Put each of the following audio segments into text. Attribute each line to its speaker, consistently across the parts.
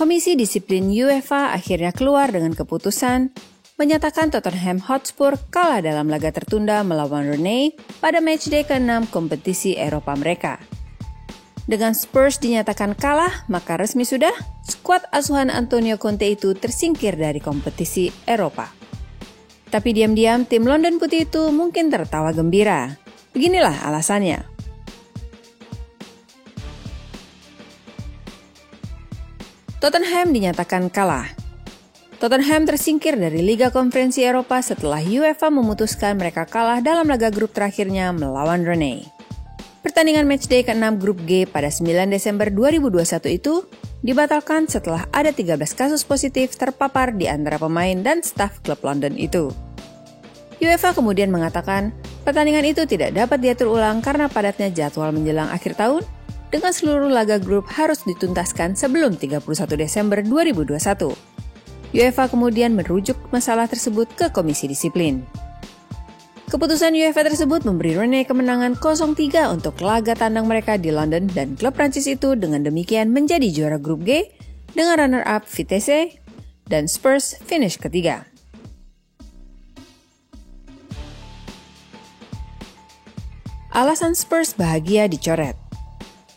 Speaker 1: Komisi Disiplin UEFA akhirnya keluar dengan keputusan menyatakan Tottenham Hotspur kalah dalam laga tertunda melawan Rennes pada matchday ke-6 kompetisi Eropa mereka. Dengan Spurs dinyatakan kalah, maka resmi sudah skuad asuhan Antonio Conte itu tersingkir dari kompetisi Eropa. Tapi diam-diam tim London Putih itu mungkin tertawa gembira. Beginilah alasannya. Tottenham dinyatakan kalah. Tottenham tersingkir dari Liga Konferensi Eropa setelah UEFA memutuskan mereka kalah dalam laga grup terakhirnya melawan Rennes. Pertandingan matchday ke-6 grup G pada 9 Desember 2021 itu dibatalkan setelah ada 13 kasus positif terpapar di antara pemain dan staf klub London itu. UEFA kemudian mengatakan pertandingan itu tidak dapat diatur ulang karena padatnya jadwal menjelang akhir tahun, dengan seluruh laga grup harus dituntaskan sebelum 31 Desember 2021. UEFA kemudian merujuk masalah tersebut ke Komisi Disiplin. Keputusan UEFA tersebut memberi Rennes kemenangan 0-3 untuk laga tandang mereka di London dan klub Prancis itu dengan demikian menjadi juara grup G dengan runner-up Vitesse dan Spurs finish ketiga. Alasan Spurs bahagia dicoret.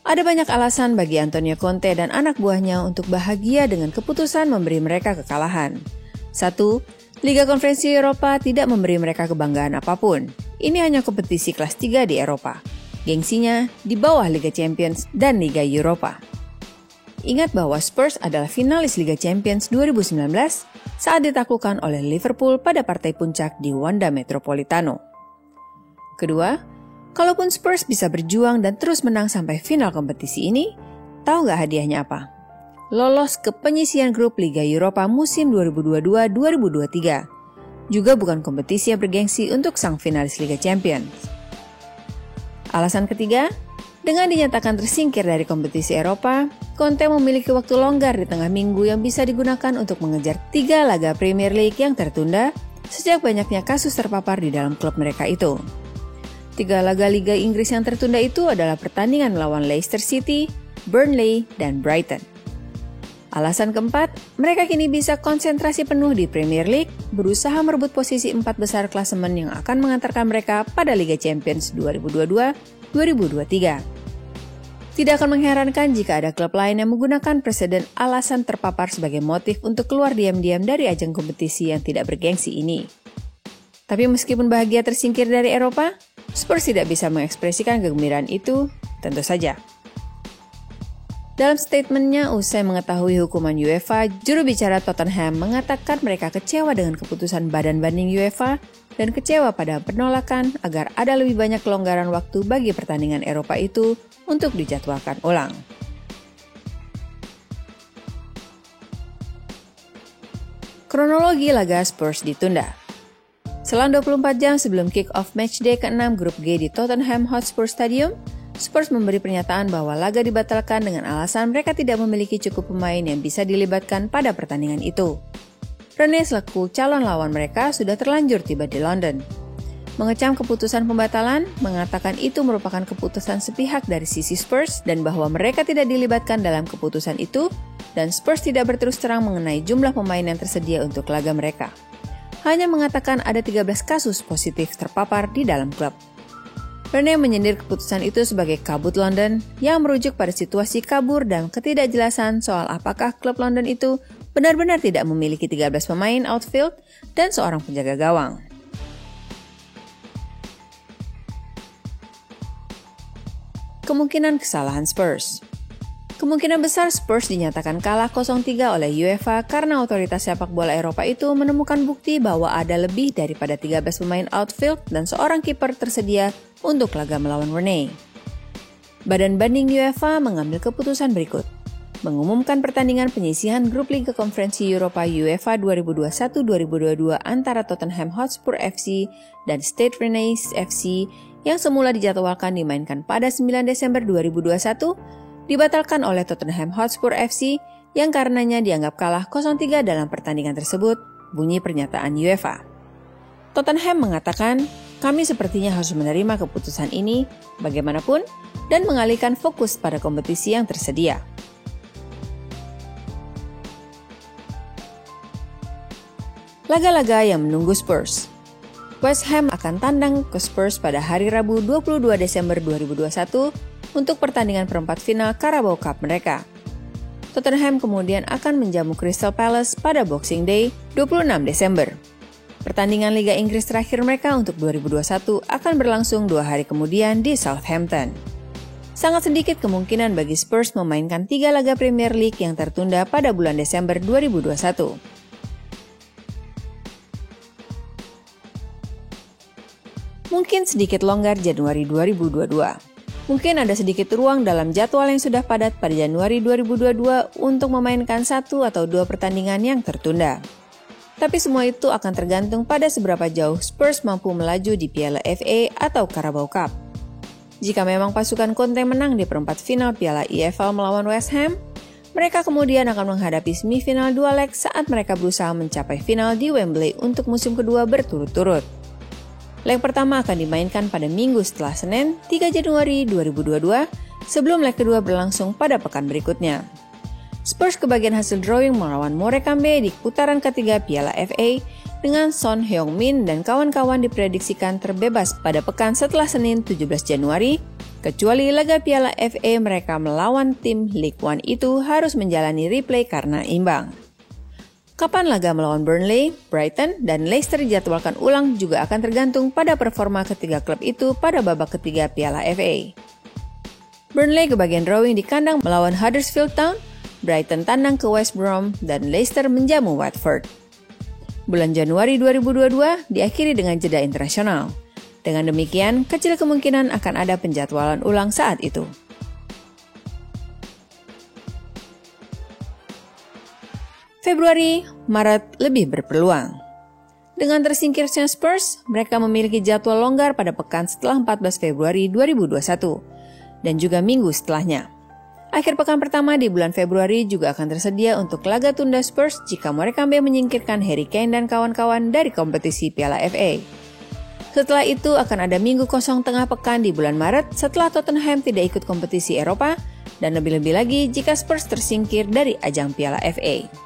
Speaker 1: Ada banyak alasan bagi Antonio Conte dan anak buahnya untuk bahagia dengan keputusan memberi mereka kekalahan. 1. Liga Konferensi Eropa tidak memberi mereka kebanggaan apapun. Ini hanya kompetisi kelas 3 di Eropa. Gengsinya di bawah Liga Champions dan Liga Eropa. Ingat bahwa Spurs adalah finalis Liga Champions 2019 saat ditaklukkan oleh Liverpool pada partai puncak di Wanda Metropolitano. Kedua, kalaupun Spurs bisa berjuang dan terus menang sampai final kompetisi ini, tahu nggak hadiahnya apa? Lolos ke penyisihan grup Liga Eropa musim 2022-2023. Juga bukan kompetisi yang bergengsi untuk sang finalis Liga Champions. Alasan ketiga, dengan dinyatakan tersingkir dari kompetisi Eropa, Conte memiliki waktu longgar di tengah minggu yang bisa digunakan untuk mengejar 3 laga Premier League yang tertunda sejak banyaknya kasus terpapar di dalam klub mereka itu. 3 laga Liga Inggris yang tertunda itu adalah pertandingan melawan Leicester City, Burnley, dan Brighton. Alasan keempat, mereka kini bisa konsentrasi penuh di Premier League, berusaha merebut posisi 4 besar klasemen yang akan mengantarkan mereka pada Liga Champions 2022-2023. Tidak akan mengherankan jika ada klub lain yang menggunakan presiden alasan terpapar sebagai motif untuk keluar diam-diam dari ajang kompetisi yang tidak bergengsi ini. Tapi meskipun bahagia tersingkir dari Eropa, Spurs tidak bisa mengekspresikan kegembiraan itu, tentu saja. Dalam statementnya usai mengetahui hukuman UEFA, juru bicara Tottenham mengatakan mereka kecewa dengan keputusan badan banding UEFA dan kecewa pada penolakan agar ada lebih banyak kelonggaran waktu bagi pertandingan Eropa itu untuk dijadwalkan ulang. Kronologi laga Spurs ditunda. Selang 24 jam sebelum kick-off matchday ke-6 grup G di Tottenham Hotspur Stadium, Spurs memberi pernyataan bahwa laga dibatalkan dengan alasan mereka tidak memiliki cukup pemain yang bisa dilibatkan pada pertandingan itu. Rennes selaku calon lawan mereka sudah terlanjur tiba di London. Mengecam keputusan pembatalan, mengatakan itu merupakan keputusan sepihak dari sisi Spurs dan bahwa mereka tidak dilibatkan dalam keputusan itu dan Spurs tidak berterus terang mengenai jumlah pemain yang tersedia untuk laga mereka. Hanya mengatakan ada 13 kasus positif terpapar di dalam klub. Rennes menyindir keputusan itu sebagai kabut London yang merujuk pada situasi kabur dan ketidakjelasan soal apakah klub London itu benar-benar tidak memiliki 13 pemain outfield dan seorang penjaga gawang. Kemungkinan kesalahan Spurs. Kemungkinan besar Spurs dinyatakan kalah 0-3 oleh UEFA karena otoritas sepak bola Eropa itu menemukan bukti bahwa ada lebih daripada 13 pemain outfield dan seorang kiper tersedia untuk laga melawan Rennes. Badan banding UEFA mengambil keputusan berikut. Mengumumkan pertandingan penyisihan grup Liga Konferensi Eropa UEFA 2021-2022 antara Tottenham Hotspur FC dan Stade Rennais FC yang semula dijadwalkan dimainkan pada 9 Desember 2021 dibatalkan oleh Tottenham Hotspur FC yang karenanya dianggap kalah 0-3 dalam pertandingan tersebut, bunyi pernyataan UEFA. Tottenham mengatakan, kami sepertinya harus menerima keputusan ini bagaimanapun dan mengalihkan fokus pada kompetisi yang tersedia. Laga-laga yang menunggu Spurs. West Ham akan tandang ke Spurs pada hari Rabu 22 Desember 2021 untuk pertandingan perempat final Carabao Cup mereka. Tottenham kemudian akan menjamu Crystal Palace pada Boxing Day 26 Desember. Pertandingan Liga Inggris terakhir mereka untuk 2021 akan berlangsung 2 hari kemudian di Southampton. Sangat sedikit kemungkinan bagi Spurs memainkan 3 laga Premier League yang tertunda pada bulan Desember 2021. Mungkin sedikit longgar Januari 2022. Mungkin ada sedikit ruang dalam jadwal yang sudah padat pada Januari 2022 untuk memainkan 1 atau 2 pertandingan yang tertunda. Tapi semua itu akan tergantung pada seberapa jauh Spurs mampu melaju di Piala FA atau Carabao Cup. Jika memang pasukan Conte menang di perempat final Piala EFL melawan West Ham, mereka kemudian akan menghadapi semifinal 2 leg saat mereka berusaha mencapai final di Wembley untuk musim kedua berturut-turut. Leg pertama akan dimainkan pada minggu setelah Senin, 3 Januari 2022, sebelum leg kedua berlangsung pada pekan berikutnya. Spurs kebagian hasil drawing melawan Morecambe di putaran ketiga Piala FA dengan Son Heung-min dan kawan-kawan diprediksikan terbebas pada pekan setelah Senin 17 Januari, kecuali laga Piala FA mereka melawan tim League One itu harus menjalani replay karena imbang. Kapan laga melawan Burnley, Brighton, dan Leicester dijadwalkan ulang juga akan tergantung pada performa ketiga klub itu pada babak ketiga Piala FA. Burnley kebagian drawing di kandang melawan Huddersfield Town, Brighton tandang ke West Brom, dan Leicester menjamu Watford. Bulan Januari 2022 diakhiri dengan jeda internasional. Dengan demikian, kecil kemungkinan akan ada penjadwalan ulang saat itu. Februari, Maret lebih berpeluang. Dengan tersingkirnya Spurs, mereka memiliki jadwal longgar pada pekan setelah 14 Februari 2021 dan juga minggu setelahnya. Akhir pekan pertama di bulan Februari juga akan tersedia untuk laga tunda Spurs jika Morecambe menyingkirkan Harry Kane dan kawan-kawan dari kompetisi Piala FA. Setelah itu akan ada minggu kosong tengah pekan di bulan Maret setelah Tottenham tidak ikut kompetisi Eropa dan lebih-lebih lagi jika Spurs tersingkir dari ajang Piala FA.